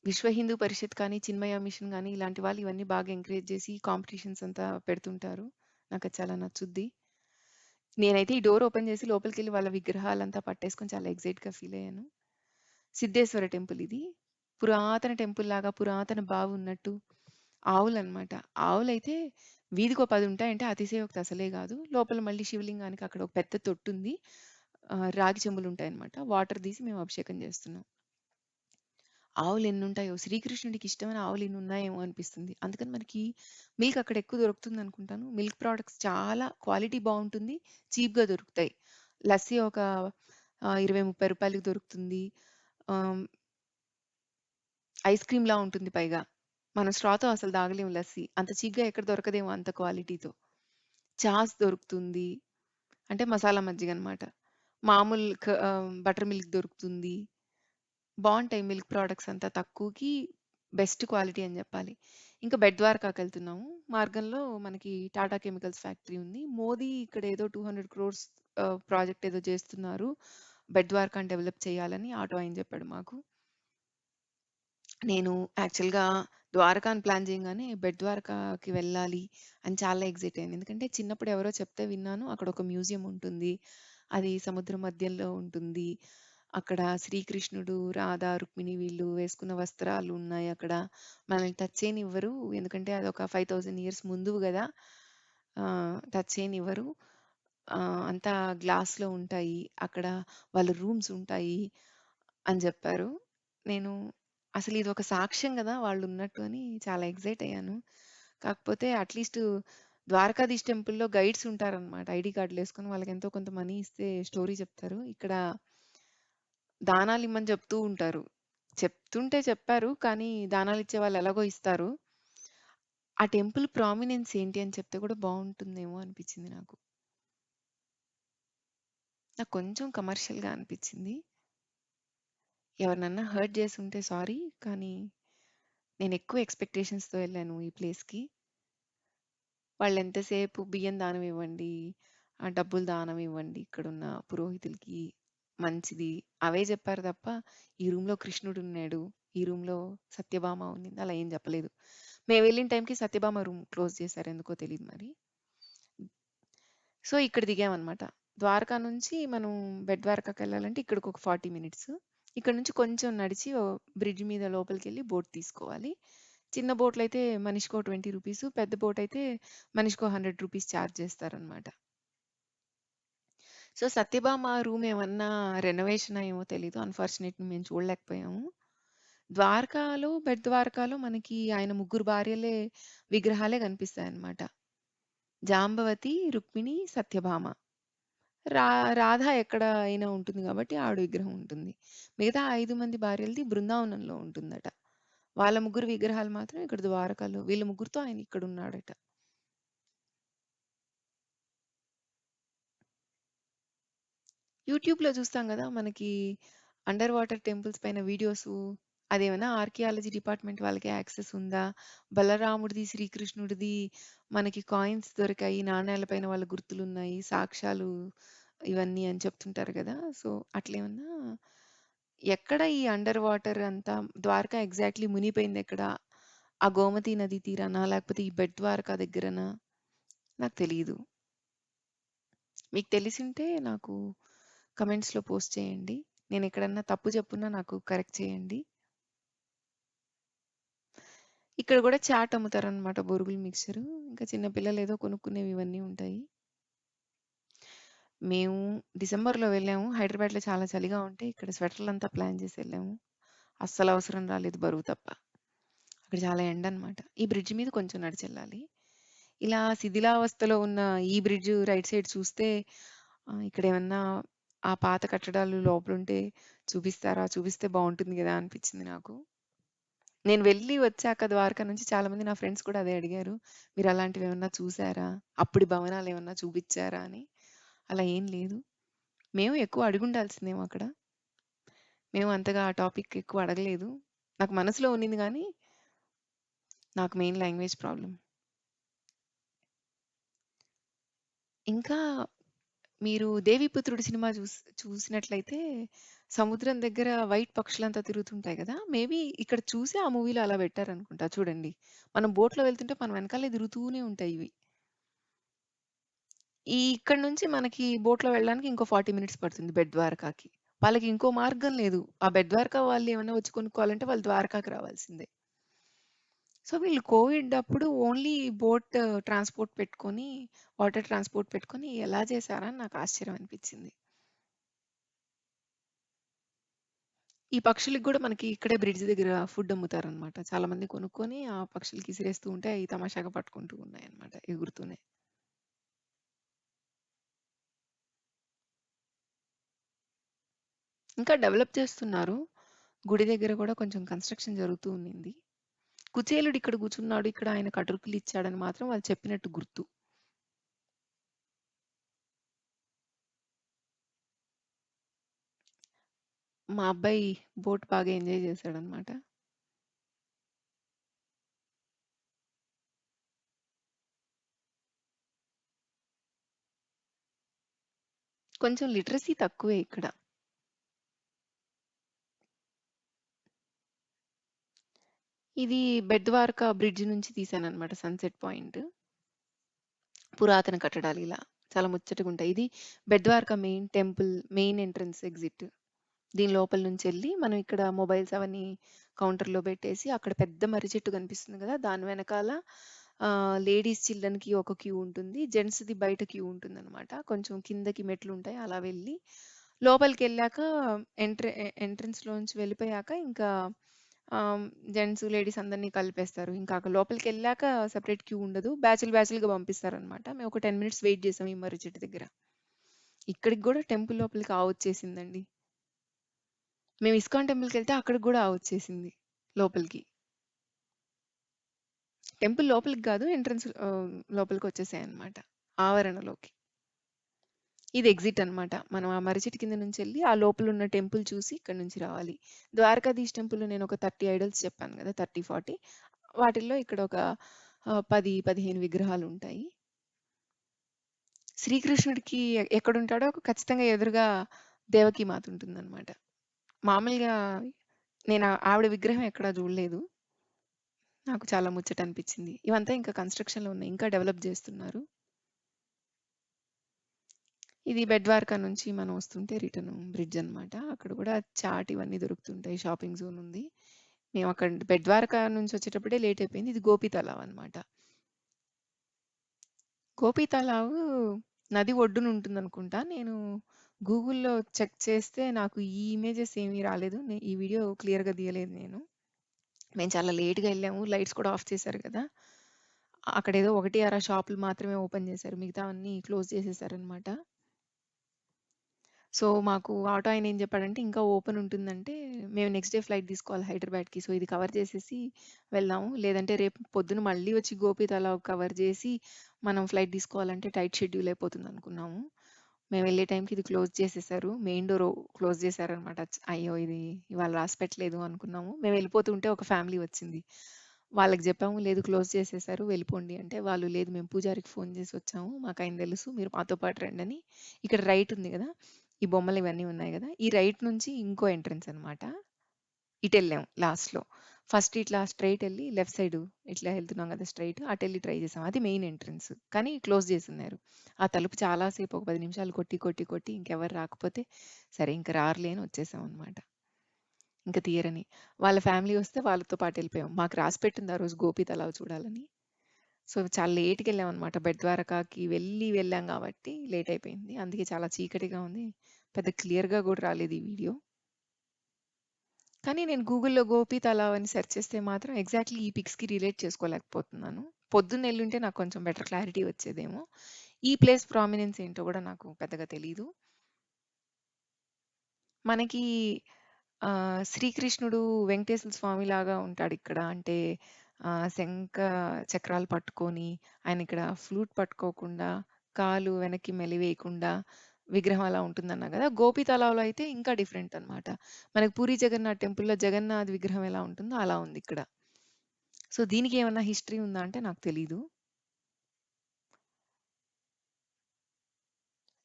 విశ్వ హిందూ పరిషత్ కానీ, చిన్మయ మిషన్ గానీ ఇలాంటి వాళ్ళు ఇవన్నీ బాగా ఎంకరేజ్ చేసి కాంపిటీషన్స్ అంతా పెడుతుంటారు. నాకది చాలా నచ్చుద్ది. నేనైతే ఈ డోర్ ఓపెన్ చేసి లోపలికెళ్ళి వాళ్ళ విగ్రహాలంతా పట్టేసుకొని చాలా ఎక్సైట్‌గా ఫీల్ అయ్యాను. సిద్ధేశ్వర టెంపుల్ ఇది. పురాతన టెంపుల్ లాగా పురాతన బావున్నట్టు ఆవులనమాట. ఆవులైతే వీధికో 10 ఉంటాయంటే అతిశయోక్తి అసలే గాదు. లోపల మళ్ళీ శివలింగానికి అక్కడ ఒక పెద్ద తొట్టుంది. రాగి చెంబులుంటాయనమాట. వాటర్ తీసి మేము అభిషేకం చేస్తున్నాం. ఆవులెన్నుంటాయో! శ్రీకృష్ణుడికి ఇష్టమైన ఆవులెన్ని ఉన్నాయేమో అనిపిస్తుంది. అందుకని మనకి మిల్క్ అక్కడ ఎక్కువ దొరుకుతుందనుకుంటాను. మిల్క్ ప్రొడక్ట్స్ చాలా క్వాలిటీ బావుంటుంది. చీప్‌గా దొరుకుతాయి. లస్సీ ఒక 20, 30 దొరుకుతుంది. ఆహ్, ఐస్ క్రీమ్‌లా ఉంటుంది పైగా. మనం స్ట్రాతో అసలు తాగలేము లస్సీ. అంత చీప్‌గా ఎక్కడ దొరకదేమో అంత క్వాలిటీతో. చాస్ దొరుకుతుంది. అంటే మసాలా మజ్జిగనమాట. మామూలు బటర్ మిల్క్ దొరుకుతుంది. బావుంటాయి మిల్క్ ప్రొడక్ట్స్ అంతా తక్కువకి బెస్ట్ క్వాలిటీ అని జెప్పాలి. ఇంకా బెట్ ద్వారకాకెళ్తున్నాము. మార్గంలో మనకి టాటా కెమికల్స్ ఫ్యాక్టరీ ఉంది. మోదీ ఇక్కడ ఏదో 200 క్రోర్స్ ప్రాజెక్ట్ ఏదో చేస్తున్నారు. బెట్ ద్వారకాని డెవలప్ చేయాలని ఆటో ఆయన జెప్పాడు మాకు. నేను యాక్చువల్‌గా ద్వారకాని ప్లాన్ చేయంగానే బెట్ ద్వారకాకి వెళ్ళాలి అని చాలా ఎక్సైట్ అయ్యాను. ఎందుకంటే చిన్నప్పుడు ఎవరో చెప్తే విన్నాను. అక్కడ ఒక మ్యూజియం ఉంటుంది. అది సముద్రం మధ్యలో ఉంటుంది. అక్కడ శ్రీకృష్ణుడు, రాధ, రుక్మిణి వీళ్ళు వేసుకున్న వస్త్రాలు ఉన్నాయి అక్కడ. మనల్ని టచ్ చేయనివ్వరు. ఎందుకంటే అదొక 5000 ఇయర్స్ ముందువి గదా! టచ్ చేయనివ్వరు. అంతా గ్లాస్‌లో ఉంటాయి. అక్కడ వాళ్ళ రూమ్స్ ఉంటాయి అని జెప్పారు. నేను అసలు ఇదొక సాక్ష్యం గదా! వాళ్ళున్నట్టు అని చాలా ఎక్సైట్ అయ్యాను. కాకపోతే అట్‌లీస్ట్ ద్వారకాధీష్ టెంపుల్‌లో గైడ్స్ ఉంటారనమాట. ఐడీ కార్డులేసుకొని వాళ్ళకి ఎంతో కొంత మనీ ఇస్తే స్టోరీ చెప్తారు. ఇక్కడ దానాలిమ్మని చెప్తూ ఉంటారు. చెప్తుంటే చెప్పారు. కానీ దానాలిచ్చే వాళ్ళు ఎలాగో ఇస్తారు. ఆ టెంపుల్ ప్రామినెన్స్ ఏంటి అని చెప్తే కూడా బావుంటుందేమో అనిపిచ్చింది నాకు. నాకు కొంచెం కమర్షియల్‌గా అనిపిచ్చింది. ఎవరినన్నా హర్ట్ చేసుంటే సారీ. కానీ నేనెక్కువ ఎక్స్‌పెక్టేషన్స్‌తో ఎళ్ళాను ఈ ప్లేస్‌కి. వాళ్ళెంతసేపు బియ్యం దానం ఇవ్వండి, డబ్బులు దానం ఇవ్వండి ఇక్కడున్న పురోహితులకి మంచిది. అవే జెప్పారు తప్ప, ఈ రూమ్‌లో కృష్ణుడున్నాడు, ఈ రూమ్‌లో సత్యభామ ఉన్నింది అలా ఏం జెప్పలేదు. మేమెళ్ళిన టైంకి సత్యభామ రూమ్ క్లోజ్ చేశారు. ఎందుకో తెలీదు మరి. సో, ఇక్కడ దిగామనమాట. ద్వారకా నుంచి మనం బెట్ ద్వారకాకెళ్ళాలంటే ఇక్కడికొక 40 మినిట్స్. ఇక్కడ నుంచి కొంచెం నడిచి బ్రిడ్జ్ మీద లోపలికెళ్ళి బోట్ తీసుకోవాలి. చిన్న బోట్‌లయితే మనిషికో 20 రూపీసు. పెద్ద బోటయితే మనిషికో 100 రూపీస్ చార్జ్ చేస్తారనమాట. సో, సత్యభామ రూమ్ ఏమన్నా రెనోవేషనా ఏమో తెలీదు. అన్‌ఫార్చునేట్‌లీ మేము చూడలేకపోయాము. ద్వారకాలో, బెట్ ద్వారకాలో మనకి ఆయన ముగ్గురు భార్యలే విగ్రహాలే కనిపిస్తాయన్నమాట. జాంబవతి, రుక్మిణి, సత్యభామ. రా రాధ ఎక్కడ అయినా ఉంటుంది గాబట్టి ఆవిడ విగ్రహం ఉంటుంది. మిగతా 5 మంది భార్యలది బృందావనంలో ఉంటుందట. వాళ్ళ ముగ్గురు విగ్రహాలు మాత్రం ఇక్కడ ద్వారకాలో వీళ్ళ ముగ్గురితో ఆయన ఇక్కడున్నాడట. యూట్యూబ్‌లో చూస్తాం గదా! మనకి అండర్ వాటర్ టెంపుల్స్ పైన వీడియోసు అదేమన్నా ఆర్కియాలజీ డిపార్ట్‌మెంట్ వాళ్ళకే యాక్సెస్ ఉందా? బలరాముడిది, శ్రీకృష్ణుడిది మనకి కాయిన్స్ దొరికాయి. నాణేల పైన వాళ్ళ గుర్తులున్నాయి. సాక్ష్యాలు ఇవన్నీ అని చెప్తుంటారు గదా! సో, అట్లేమన్నా ఎక్కడ ఈ అండర్ వాటర్ అంతా ద్వారకా ఎగ్జాక్ట్‌లీ మునిగిపోయిందెక్కడ? ఆ గోమతి నది తీరానా? లేకపోతే ఈ బెట్ ద్వారకా దగ్గరనా? నాకు తెలీదు. మీకు తెలిసుంటే నాకు కమెంట్స్‌లో పోస్ట్ చేయండి. నేనెక్కడన్నా తప్పు చెప్పున్నా నాకు కరెక్ట్ చేయండి. ఇక్కడ గూడా చాట్ అమ్ముతారనమాట. బొరుగులు మిక్చరు. ఇంకా చిన్న పిల్లలేదో కొనుక్కునేవి ఇవన్నీ ఉంటాయి. మేము డిసెంబర్‌లో వెళ్ళాము. హైదరాబాద్‌లో చాలా చలిగా ఉంటే ఇక్కడ స్వెటర్‌లంతా ప్లాన్ చేసి ఎళ్ళాము. అస్సలు అవసరం రాలేదు బరువు తప్ప. అక్కడ చాలా ఎండనమాట. ఈ బ్రిడ్జ్ మీద కొంచెం నడిచెళ్ళాలి. ఇలా శిథిలావస్థలో ఉన్న ఈ బ్రిడ్జ్ రైట్ సైడ్ చూస్తే ఇక్కడేమన్నా ఆ పాత కట్టడాలు లోపలుంటే చూపిస్తారా? చూపిస్తే బావుంటుంది గదా! అనిపిచ్చింది నాకు. నేను వెళ్ళి వచ్చాక ద్వారకా నుంచి చాలామంది నా ఫ్రెండ్స్ కూడా అదే అడిగారు. మీరలాంటివేమన్నా చూసారా? అప్పటి భవనాలేమన్నా చూపిచ్చారా అని. అలా ఏం లేదు. మేము ఎక్కువ అడిగుండాల్సిందేమో అక్కడ. మేము అంతగా ఆ టాపిక్ ఎక్కువ అడగలేదు. నాకు మనసులో ఉన్నింది గానీ, నాకు మెయిన్ లాంగ్వేజ్ ప్రాబ్లమ్. ఇంకా మీరు 'దేవిపుత్రుడు' సినిమా చూసినట్లయితే సముద్రం దగ్గర వైట్ పక్షులంతా తిరుగుతుంటాయి గదా! మేబీ ఇక్కడ చూసి ఆ మూవీలో అలా పెట్టారనుకుంటా చూడండి. మనం బోట్‌లో వెళ్తుంటే మన వెనకాలే తిరుగుతూనే ఉంటాయి ఇవి. ఇక్కడి నుంచి మనకి బోట్‌లో వెళ్ళడానికి ఇంకో 40 మినిట్స్ పడుతుంది బెట్ ద్వారకాకి. వాళ్ళకి ఇంకో మార్గం లేదు. ఆ బెట్ ద్వారకా వాళ్ళేమన్నా వచ్చి కొనుక్కోవాలంటే వాళ్ళు ద్వారకాకి రావాల్సిందే. సో, వీళ్ళు కోవిడ్ అప్పుడు ఓన్లీ బోట్ ట్రాన్స్‌పోర్ట్ పెట్టుకొని, వాటర్ ట్రాన్స్‌పోర్ట్ పెట్టుకొని ఎలా చేశారా అని నాకు ఆశ్చర్యం అనిపించింది. ఈ పక్షులకి గూడా మనకి ఇక్కడే బ్రిడ్జ్ దగ్గర ఫుడ్ అమ్ముతారనమాట. చాలా మంది కొనుక్కొని ఆ పక్షులకి ఇసిరేస్తూ ఉంటే అయి తమాషాగా పట్టుకుంటూ ఉన్నాయన్నమాట ఎగురుతూనే. ఇంకా డెవలప్ చేస్తున్నారు. గుడి దగ్గర గూడా కొంచెం కన్‌స్ట్రక్షన్ జరుగుతూ ఉండింది. కుచేలుడు ఇక్కడ కూర్చున్నాడు, ఇక్కడ ఆయనకు అటుకులు ఇచ్చాడని మాత్రం వాళ్ళు చెప్పినట్టు గుర్తు. మా అబ్బాయి బోట్ బాగా ఎంజాయ్ చేశాడనమాట. కొంచెం లిటరసీ తక్కువే ఇక్కడ. ఇది బెట్ ద్వారకా బ్రిడ్జ్ నుంచి తీశాననమాట సన్‌సెట్ పాయింట్. పురాతన కట్టడాలు ఇలా. చాలా ముచ్చటగుంటాయి. ఇది Bet Dwarka main temple main entrance exit. దీని లోపల నుంచెళ్ళి మనం ఇక్కడ మొబైల్స్ అవన్నీ కౌంటర్‌లో పెట్టేసి అక్కడ పెద్ద మర్రి చెట్టు కనిపిస్తుంది గదా! దాని వెనకాల లేడీస్ చిల్డ్రన్‌కి ఒక క్యూ ఉంటుంది. జెంట్స్‌ది బయట క్యూ ఉంటుందనమాట. కొంచెం కిందకి మెట్లుంటాయి. అలా వెళ్ళి లోపలికెళ్ళాక ఎంట్రన్స్‌లోంచి వెళ్ళిపోయాక ఇంకా ఆహ్, జెంట్స్, లేడీస్ అందరిని కలిపేస్తారు. ఇంకా అక్కడ లోపలికెళ్ళాక సెపరేట్ క్యూ ఉండదు. బ్యాచ్‌లుగా పంపిస్తారనమాట. మేము ఒక 10 మినిట్స్ వెయిట్ చేసాం ఈ మర్రి చెట్టు దగ్గర. ఇక్కడికి గూడా టెంపుల్ లోపలికి ఆవొచ్చేసిందండి. మేము ఇస్కాన్ టెంపుల్‌కెళ్తే అక్కడికి గూడా ఆవొచ్చేసింది లోపలికి. టెంపుల్ లోపలికి గాదు లోపలికొచ్చేసాయన్నమాట. ఆవరణలోకి. ఇది ఎగ్జిట్ అన్నమాట. మనం ఆ మర్రి చెట్టు కింద నుంచెళ్ళి ఆ లోపలున్న టెంపుల్ చూసి ఇక్కడి నుంచి రావాలి. ద్వారకాధీశ్ టెంపుల్‌లో నేనొక 30 ఐడల్స్ చెప్పాను గదా! 30, 40 వాటిల్లో ఇక్కడ ఒక 10, 15 విగ్రహాలుంటాయి. శ్రీకృష్ణుడికి ఎక్కడుంటాడో ఖచ్చితంగా ఎదురుగా దేవకీ మాత ఉంటుందన్నమాట. మామూలుగా నేను ఆవిడ విగ్రహం ఎక్కడా జూడలేదు. నాకు చాలా ముచ్చటనిపించింది. ఇవంతా ఇంకా కన్‌స్ట్రక్షన్‌లో ఉన్నాయి. ఇంకా డెవలప్ జేస్తున్నారు. ఇది బెట్ ద్వారకా నుంచి మనం వస్తుంటే రిటర్న్ బ్రిడ్జ్ అన్నమాట. అక్కడ గూడా చాట్ ఇవన్నీ దొరుకుతుంటాయి. షాపింగ్ జోన్ ఉంది. మేము అక్కడ బెట్ ద్వారకా నుంచి వచ్చేటప్పుడే లేట్ అయిపోయింది. ఇది గోపి తలావ్ అన్నమాట. గోపి తలావ్ నది ఒడ్డున ఉంటుందనుకుంటా. నేను గూగుల్‌లో చెక్ చేస్తే నాకు ఈ ఇమేజెస్ ఏమీ రాలేదు. ఈ వీడియో క్లియర్‌గా తీయలేదు నేను. మేము చాలా లేట్‌గా ఎళ్ళాము. లైట్స్ కూడా ఆఫ్ చేశారు గదా! అక్కడేదో 1, 2 షాపులు మాత్రమే ఓపెన్ చేశారు. మిగతావన్నీ క్లోజ్ చేసేసారనమాట. సో, మాకు ఆటో ఆయన ఏం చెప్పాడంటే, ఇంకా ఓపెన్ ఉంటుందంటే, మేము నెక్స్ట్ డే ఫ్లైట్ తీసుకోవాలి హైదరాబాద్‌కి. సో, ఇది కవర్ చేసేసి వెళ్దాము. లేదంటే రేపు పొద్దున మళ్ళీ వచ్చి గోపి తలావ్ కవర్ చేసి, మనం ఫ్లైట్ తీసుకోవాలంటే టైట్ షెడ్యూల్ అయిపోతుందనుకున్నాము. మేము వెళ్ళే టైంకి ఇది క్లోజ్ చేసేసారు. మెయిన్ డోర్ క్లోజ్ చేశారనమాట. అయ్యో! ఇది ఇవాళ రాసి పెట్టలేదు అనుకున్నాము. మేము వెళ్ళిపోతుంటే ఒక ఫ్యామిలీ వచ్చింది. వాళ్ళకి జెప్పాము, లేదు క్లోజ్ చేసేసారు వెళ్ళిపోండి అంటే, వాళ్ళు లేదు మేము పూజారికి ఫోన్ చేసి వచ్చాము. మాకాయన తెలుసు. మీరు మాతో పాటు రండని ఇక్కడ రైట్ ఉంది గదా! ఈ బొమ్మలు ఇవన్నీ ఉన్నాయి గదా! ఈ రైట్ నుంచి ఇంకో ఎంట్రన్స్ అనమాట. ఇటెళ్ళాం లాస్ట్‌లో. ఫస్ట్ ఇట్లా స్ట్రెయిట్ ఎళ్లి లెఫ్ట్ సైడ్ ఇట్లా వెళ్తున్నాం గదా! స్ట్రెయిట్ అటెళ్లి ట్రై చేసాం. అది మెయిన్ ఎంట్రన్స్. కానీ క్లోజ్ చేసున్నారు. ఆ తలుపు చాలా సేపు ఒక 10 నిమిషాలు కొట్టి ఇంకెవరు రాకపోతే, సరే ఇంక రారులే అని వచ్చేసామనమాట. ఇంక తీయరని. వాళ్ళ ఫ్యామిలీ వస్తే వాళ్ళతో పాటు ఎళ్ళిపోయాం. మాకు రాసి పెట్టింది ఆ రోజు గోపి తలావ్ చూడాలని. సో, చాలా లేట్‌గెళ్ళామనమాట. బెట్ ద్వారకాకి వెళ్ళాం గాబట్టి లేట్ అయిపోయింది. అందుకే చాలా చీకటిగా ఉంది. పెద్ద క్లియర్‌గా గూడా రాలేదు ఈ వీడియో. కానీ నేను గూగుల్‌లో గోపి తలావ్ అని సెర్చ్ చేస్తే మాత్రం ఎగ్జాక్ట్‌లీ ఈ పిక్స్‌కి రిలేట్ చేసుకోలేకపోతున్నాను. పొద్దున్న ఎళ్ళుంటే నాకు కొంచెం బెటర్ క్లారిటీ వచ్చేదేమో. ఈ ప్లేస్ ప్రామినెన్స్ ఏంటో గూడా నాకు పెద్దగా తెలీదు. మనకి శ్రీకృష్ణుడు వెంకటేశ్వర స్వామిలాగా ఉంటాడిక్కడ. అంటే శంఖ చక్రాలు పట్టుకొని, ఆయన ఇక్కడ ఫ్లూట్ పట్టుకోకుండా, కాలు వెనక్కి మెలివేయకుండా విగ్రహం అలా ఉంటుందన్నా గదా! గోపి తలావ్‌లో అయితే ఇంకా డిఫరెంట్ అన్నమాట. మనకి పూరి జగన్నాథ్ టెంపుల్‌లో జగన్నాథ్ విగ్రహం ఎలా ఉంటుందో అలా ఉందిక్కడ. సో, దీనికేమన్నా హిస్టరీ ఉందా అంటే నాకు తెలీదు.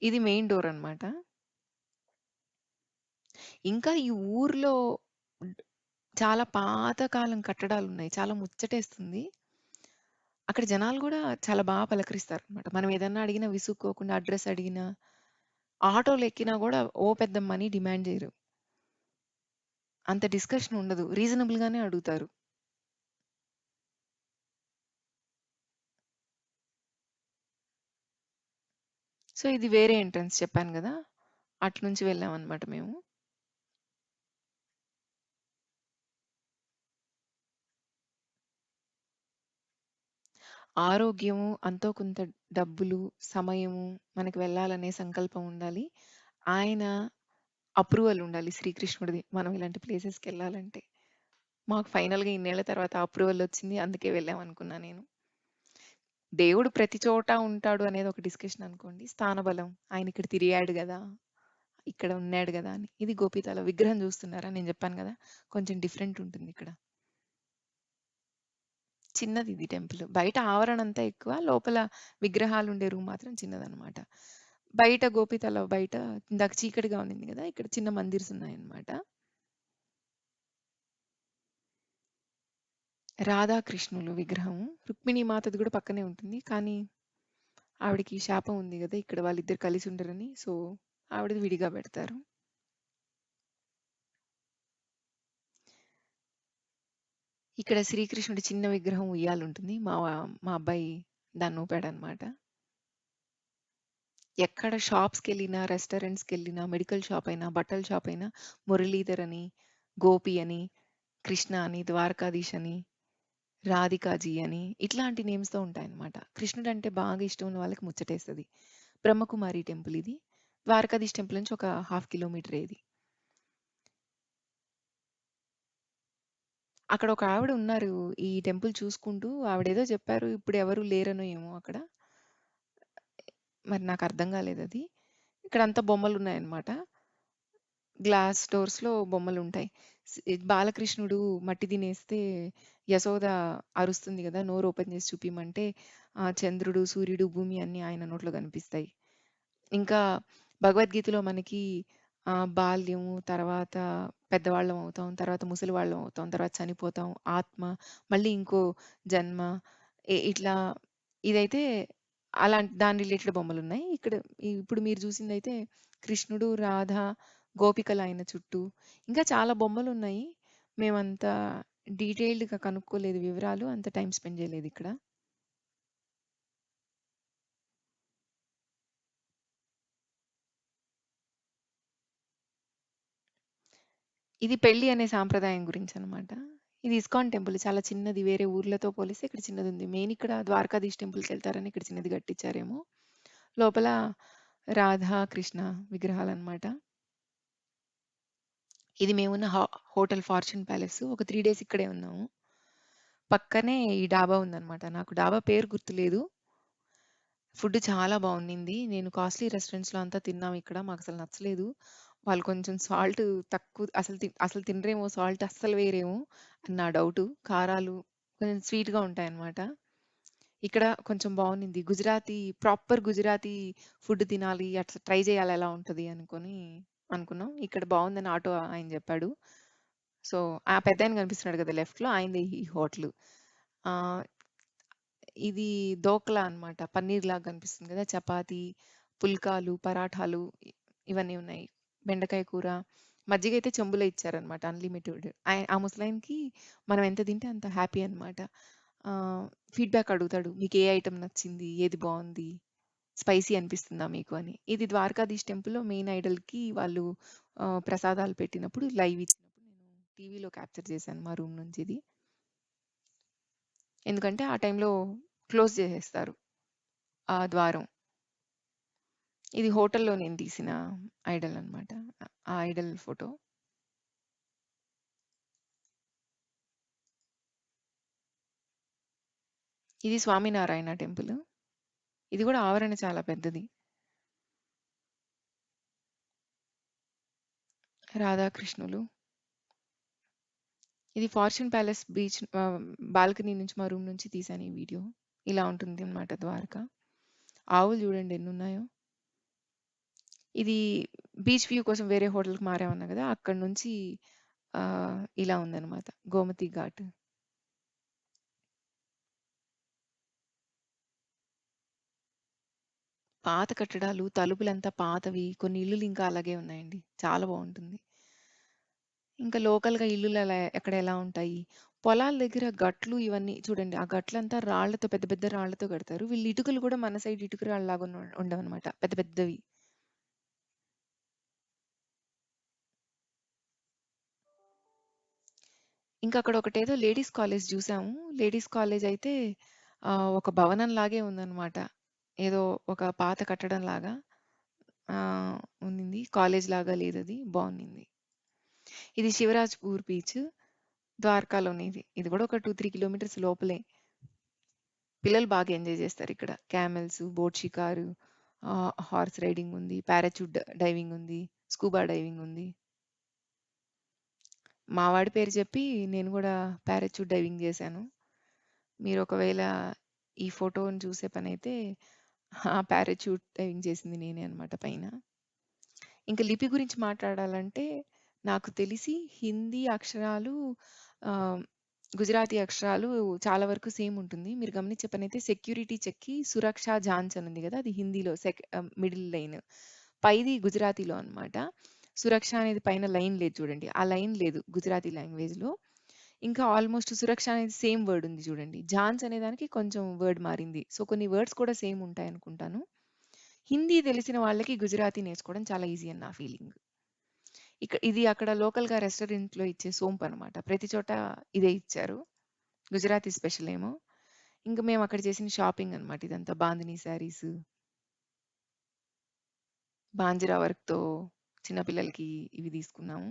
ఇది మెయిన్ డోర్ అన్నమాట. ఇంకా ఈ ఊర్లో డ్ చాలా పాతకాలం కట్టడాలున్నాయి. చాలా ముచ్చటేస్తుంది. అక్కడ జనాలు గూడా చాలా పలకరిస్తారనమాట. మనం ఏదన్నా అడిగినా విసుక్కోకుండా అడ్రెస్ అడిగినా, ఆటోలో ఎక్కినా గూడా ఓ పెద్ద మనీ డిమాండ్ జేయరు. అంత డిస్కషన్ ఉండదు. రీజనబుల్ గానే అడుగుతారు. సో, ఇది వేరే ఎంట్రన్స్ చెప్పాను గదా! అటు నుంచి వెళ్ళామనమాట మేము. ఆరోగ్యము, అంతో కొంత డబ్బులు, సమయము, మనకి వెళ్ళాలనే సంకల్పం ఉండాలి. ఆయన అప్రూవల్ ఉండాలి శ్రీకృష్ణుడిది. మనం ఇలాంటి ప్లేసెస్‌కెళ్ళాలంటే. మాకు ఫైనల్‌గా ఇన్నేళ్ల తర్వాత అప్రూవల్ వచ్చింది. అందుకే వెళ్ళామనుకున్నా నేను. దేవుడు ప్రతి చోట ఉంటాడు అనేది ఒక డిస్కషన్ అనుకోండి. స్థానబలం. ఆయన ఇక్కడ తిరిగాడు గదా! ఇక్కడ ఉన్నాడు గదా! అని. ఇది గోపితల విగ్రహం చూస్తున్నారా? నేను జెప్పాను గదా! కొంచెం డిఫరెంట్ ఉంటుందిక్కడ. చిన్నదిది టెంపుల్. బయట ఆవరణ అంతా ఎక్కువ. లోపల విగ్రహాలుండే రూమ్ మాత్రం చిన్నదనమాట. బయట గోపితల బయట ఇందాక చీకటిగా ఉండింది గదా! ఇక్కడ చిన్న మందిర్స్ ఉన్నాయన్నమాట. రాధాకృష్ణులు విగ్రహం. రుక్మిణి మాతది గూడా పక్కనే ఉంటుంది. కానీ ఆవిడకి శాపం ఉంది గదా! ఇక్కడ వాళ్ళిద్దరు కలిసి ఉండరని. సో, ఆవిడది విడిగా బెడతారు. ఇక్కడ శ్రీకృష్ణుడి చిన్న విగ్రహం ఉయ్యాలుంటుంది. మా అబ్బాయి దాన్నూపాడనమాట. ఎక్కడ షాప్స్‌కెళ్ళినా, రెస్టారెంట్స్‌కెళ్ళినా, మెడికల్ షాప్ అయినా, బట్టల షాప్ అయినా మురళీధర్ అని, గోపి అని, కృష్ణ అని, ద్వారకాధీష్ అని, రాధికాజీ అని ఇట్లాంటి నేమ్స్‌తో ఉంటాయన్నమాట. కృష్ణుడంటే బాగా ఇష్టం ఉన్న వాళ్ళకి ముచ్చటేస్తది. బ్రహ్మకుమారి టెంపుల్ ఇది. ద్వారకాధీష్ టెంపుల్ నుంచి ఒక హాఫ్ కిలోమీటరే ఇది. అక్కడ ఒక ఆవిడ ఉన్నారు. ఈ టెంపుల్ చూసుకుంటూ ఆవిడేదో చెప్పారు. ఇప్పుడు ఎవరు లేరనో ఏమో అక్కడ. మరి నాకర్థం గాలేదది. ఇక్కడంతా బొమ్మలున్నాయన్నమాట. గ్లాస్ డోర్స్‌లో బొమ్మలుంటాయి. బాలకృష్ణుడు మట్టి తినేస్తే యశోద అరుస్తుంది గదా! నోరు ఓపెన్ చేసి చూపియమంటే చంద్రుడు, సూర్యుడు, భూమి అన్నీ ఆయన నోట్లో కనిపిస్తాయి. ఇంకా భగవద్గీతలో మనకి బాల్యము, తర్వాత పెద్దవాళ్ళం అవుతాం, తర్వాత ముసలివాళ్ళం అవుతాం, తర్వాత చనిపోతాం, ఆత్మ, మళ్ళీ ఇంకో జన్మ ఇట్లా ఇదైతే అలాంటి దాని రిలేటెడ్ బొమ్మలున్నాయి. ఇక్కడ ఇప్పుడు మీరు చూసిందైతే కృష్ణుడు, రాధ, గోపికలు ఆయన చుట్టూ. ఇంకా చాలా బొమ్మలున్నాయి. మేమంత డీటెయిల్డ్‌గా కనుక్కోలేదు వివరాలు. అంత టైమ్ స్పెండ్ చేయలేదిక్కడ. ఇది పెళ్లి అనే సాంప్రదాయం గురించనమాట. ఇది ఇస్కాన్ టెంపుల్ చాలా చిన్నది. వేరే ఊర్లతో పోలిస్తే ఇక్కడ చిన్నదుంది. మెయిన్ ఇక్కడ ద్వారకాధీష్ టెంపుల్‌కెళ్తారని ఇక్కడ చిన్నది కట్టించారేమో. లోపల రాధా, కృష్ణ విగ్రహాలనమాట. ఇది మేమున్న హోటల్ ఫార్చ్యూన్ ప్యాలెస్. ఒక 3 డేస్ ఇక్కడే ఉన్నాము. పక్కనే ఈ డాబా ఉందనమాట. నాకు డాబా పేరు గుర్తులేదు. ఫుడ్ చాలా బావుండింది. నేను కాస్ట్‌లీ రెస్టారెంట్స్‌లో అంతా తిన్నాం ఇక్కడ. మాకసలు నచ్చలేదు. వాళ్ళు కొంచెం సాల్ట్ తక్కువ అసలు తినరేమో సాల్ట్ అస్సలు వేయరేమో అని నా డౌటు. కారాలు కొంచెం స్వీట్‌గా ఉంటాయన్నమాట. ఇక్కడ కొంచెం బావుండింది. ప్రాపర్ గుజరాతీ ఫుడ్ తినాలి, అట్లా ట్రై చేయాలి ఎలా ఉంటది అనుకోని అనుకున్నాం. ఇక్కడ బావుందని ఆటో ఆయన జెప్పాడు. సో, ఆ పెద్దాయన కనిపిస్తున్నాడు గదా! లెఫ్ట్‌లో ఆయనదే ఈ హోటలు. ఆహ్, ఇది దోక్లా అన్నమాట. పన్నీర్‌లాగా కనిపిస్తుంది గదా! చపాతీ, పుల్కాలు, పరాఠాలు ఇవన్నీ ఉన్నాయి. బెండకాయ కూర, మజ్జిగ అయితే చెంబులో ఇచ్చారన్నమాట అన్‌లిమిటెడ్. ఆ ముసలాయనకి మనం ఎంత తింటే అంత హ్యాపీ అన్నమాట. ఆహ్, ఫీడ్‌బ్యాక్ అడుగుతాడు. మీకు ఏ ఐటెమ్ నచ్చింది? ఏది బావుంది? స్పైసీ అనిపిస్తుందా మీకు అని. ఇది ద్వారకాధీష్ టెంపుల్‌లో మెయిన్ ఐడల్‌కి వాళ్ళు ప్రసాదాలు పెట్టినప్పుడు లైవ్ ఇచ్చినప్పుడు నేను టీవీలో క్యాప్చర్ చేశాను మా రూమ్ నుంచి ఇది. ఎందుకంటే ఆ టైంలో క్లోజ్ చేసేస్తారు ఆ ద్వారం. ఇది హోటల్‌లో నేను తీసిన ఐడల్ అన్నమాట. ఆ ఐడల్ ఫోటో. ఇది స్వామినారాయణ టెంపుల్. ఇది కూడా ఆవరణ చాలా పెద్దది. రాధాకృష్ణులు. ఇది ఫార్చ్యూన్ ప్యాలెస్ బీచ్ బాల్కనీ నుంచి మా రూమ్ నుంచి తీశాను ఈ వీడియో. ఇలా ఉంటుంది అన్నమాట ద్వారకా. ఆవులు చూడండి ఎన్నున్నాయో. ఇది బీచ్ వ్యూ కోసం వేరే హోటల్‌కి మారామన్నా గదా! అక్కడి నుంచి ఇలా ఉందన్నమాట. గోమతి ఘాట్. పాత కట్టడాలు, తలుపులంతా పాతవి. కొన్ని ఇల్లులు ఇంకా అలాగే ఉన్నాయండి. చాలా బావుంటుంది. ఇంకా లోకల్‌గా ఇల్లులు అలా ఎక్కడ ఎలా ఉంటాయి. పొలాల దగ్గర గట్లు ఇవన్నీ చూడండి. ఆ గట్లంతా రాళ్ళతో పెద్ద పెద్ద రాళ్ళతో కడతారు. వీళ్ళు ఇటుకలు కూడా మన సైడ్ ఇటుక రాళ్ళలాగా ఉండవనమాట. పెద్ద పెద్దవి. ఇంకా అక్కడ ఒకటేదో లేడీస్ కాలేజ్ చూసాము. లేడీస్ కాలేజ్ అయితే ఒక భవనం లాగే ఉందనమాట. ఏదో ఒక పాత కట్టడం లాగా ఉన్నింది. కాలేజ్ లాగా లేదది. బావున్నింది. ఇది శివరాజ్‌పూర్ బీచ్. ద్వారకాలోనిది. ఇది కూడా ఒక 2, 3 కిలోమీటర్స్ లోపలే. పిల్లలు బాగా ఎంజాయ్ చేస్తారిక్కడ. క్యామెల్స్, బోట్ షికారు, హార్స్ రైడింగ్ ఉంది, పారాచూట్ డైవింగ్ ఉంది, స్కూబా డైవింగ్ ఉంది. మా వాడి పేరు చెప్పి నేను గూడా పారాచూట్ డైవింగ్ జేశాను. మీరు ఒకవేళ ఈ ఫోటోని చూసే పనైతే ఆ పారాచూట్ డైవింగ్ చేసింది నేనే అన్నమాట పైన. ఇంక లిపి గురించి మాట్లాడాలంటే నాకు తెలిసి హిందీ అక్షరాలు ఆహ్, గుజరాతీ అక్షరాలు చాలా వరకు సేమ్ ఉంటుంది. మీరు గమనించే పనైతే సెక్యూరిటీ చెక్‌కి సురక్ష జాంచ్ అని ఉంది గదా! అది హిందీలో మిడిల్ లైన్. పైది గుజరాతీలో అన్నమాట. సురక్ష అనేది పైన లైన్ లేదు చూడండి. ఆ లైన్ లేదు గుజరాతీ లాంగ్వేజ్‌లో. ఇంకా ఆల్‌మోస్ట్ సురక్ష అనేది సేమ్ వర్డ్ ఉంది చూడండి. జాన్స్ అనే దానికి కొంచెం వర్డ్ మారింది. సో, కొన్ని వర్డ్స్ కూడా సేమ్ ఉంటాయనుకుంటాను. హిందీ తెలిసిన వాళ్ళకి గుజరాతీ నేర్చుకోవడం చాలా ఈజీ అని నా ఫీలింగ్. ఇది అక్కడ లోకల్‌గా రెస్టారెంట్‌లో ఇచ్చే సోంపనమాట. ప్రతి చోట ఇదే ఇచ్చారు. గుజరాతీ స్పెషల్ ఏమో. ఇంక మేము అక్కడ చేసిన షాపింగ్ అన్నమాట ఇదంతా. బాందిని శారీస్, బాంజిరా వర్క్‌తో చిన్న పిల్లలకి ఇవి తీసుకున్నాము.